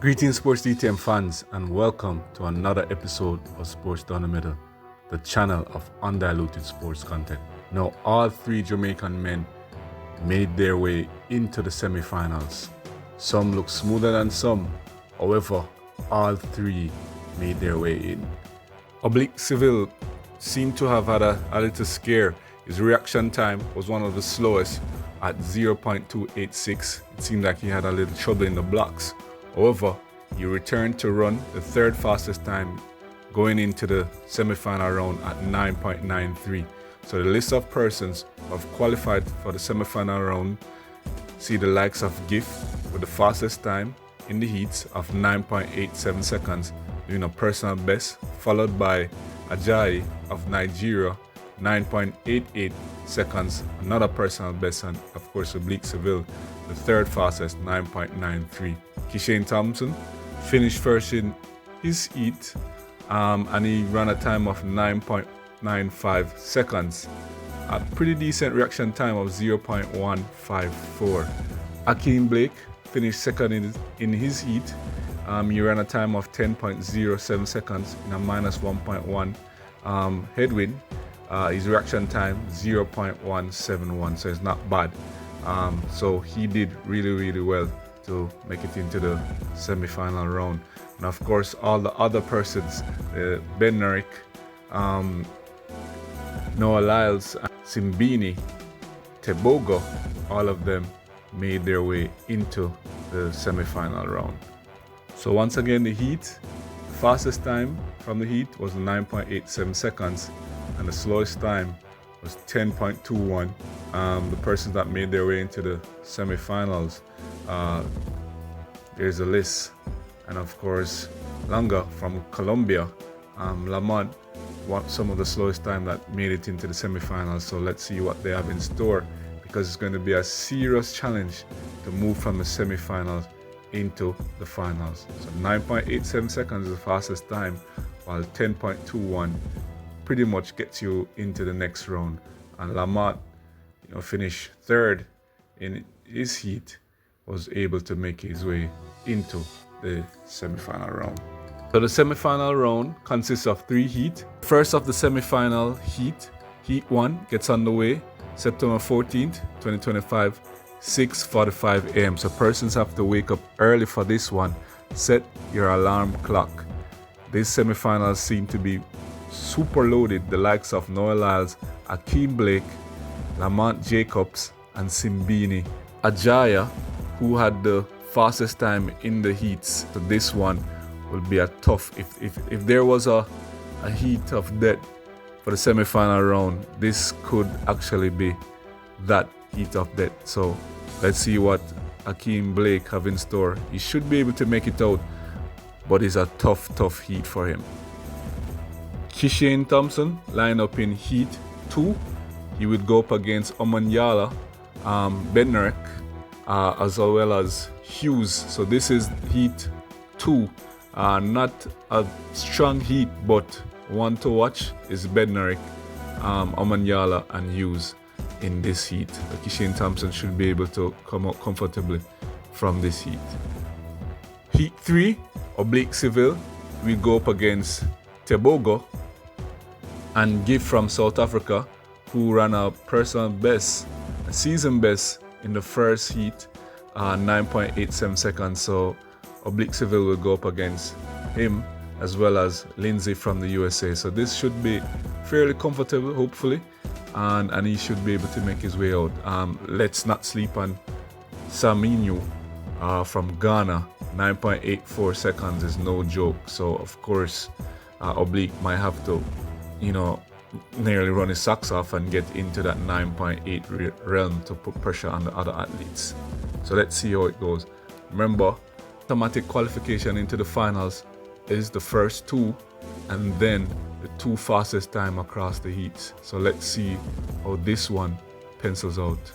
Greetings, Sports DTM fans, and welcome to another episode of Sports Down the Middle, the channel of undiluted sports content. Now, all three Jamaican men made their way into the semi-finals. Some look smoother than some, however, all three made their way in. Oblique Seville seemed to have had a little scare. His reaction time was one of the slowest at 0.286. It seemed like he had a little trouble in the blocks. However, he returned to run the third fastest time going into the semi-final round at 9.93. So the list of persons who have qualified for the semi-final round see the likes of GIF with the fastest time in the heats of 9.87 seconds, doing a personal best, followed by Ajayi of Nigeria, 9.88 seconds, another personal best, and of course Oblique Seville, the third fastest, 9.93. Kishane Thompson finished first in his heat, and he ran a time of 9.95 seconds. A pretty decent reaction time of 0.154. Akeem Blake finished second in his heat. He ran a time of 10.07 seconds in a minus 1.1 headwind. His reaction time 0.171, so it's not bad. So he did really well to make it into the semi-final round. And of course, all the other persons, Bednarik, Noah Lyles, Simbini, Tebogo, all of them made their way into the semi-final round. So once again, the heat, the fastest time from the heat was 9.87 seconds, and the slowest time was 10.21. The persons that made their way into the semi-finals, there's a list, and of course Langa from Colombia, Lamont, some of the slowest time that made it into the semi-finals. So let's see what they have in store, because it's going to be a serious challenge to move from the semi-finals into the finals. So 9.87 seconds is the fastest time, while 10.21 pretty much gets you into the next round. And Lamont, finished third in his heat, was able to make his way into the semi-final round. So the semi-final round consists of three heats. First of the semi-final heat, Heat 1, gets underway September 14th, 2025, 6:45 a.m. So persons have to wake up early for this one. Set your alarm clock. These semi-finals seem to be super loaded. The likes of Noah Lyles, Akeem Blake, Lamont Jacobs, and Simbini. Ajaya, who had the fastest time in the heats. So this one will be a tough, if there was a heat of death for the semi-final round, this could actually be that heat of death. So let's see what Akeem Blake have in store. He should be able to make it out, but it's a tough heat for him. Kishane Thompson line up in Heat 2. He would go up against Omanyala, Bednarik, as well as Hughes. So this is Heat 2. Not a strong heat, but one to watch is Bednarik, Omanyala, and Hughes in this heat. Kishane Thompson should be able to come out comfortably from this heat. Heat 3, Oblique Seville will go up against Tebogo and GIF from South Africa, who ran a personal best, a season best in the first heat, 9.87 seconds. So Oblique Seville will go up against him, as well as Lindsay from the USA. So this should be fairly comfortable, hopefully, and he should be able to make his way out. Let's not sleep on Saminu from Ghana. 9.84 seconds is no joke. So of course, Oblique might have to, nearly run his socks off and get into that 9.8 realm to put pressure on the other athletes. So let's see how it goes. Remember, automatic qualification into the finals is the first two, and then the two fastest time across the heats. So let's see how this one pencils out.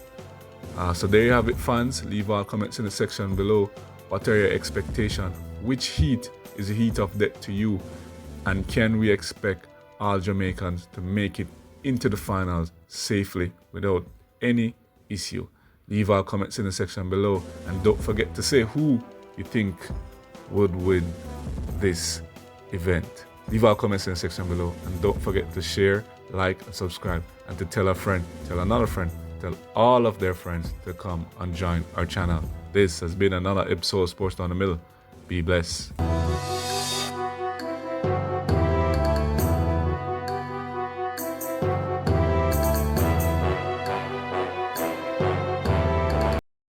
So there you have it, fans. Leave all comments in the section below. What are your expectations? Which heat is the heat of death to you? And can we expect all Jamaicans to make it into the finals safely without any issue? Leave our comments in the section below, and don't forget to say who you think would win this event? Leave our comments in the section below, and don't forget to share, like, and subscribe, and to tell a friend, tell another friend, tell all of their friends to come and join our channel. This has been another episode of Sports Down the Middle. Be blessed.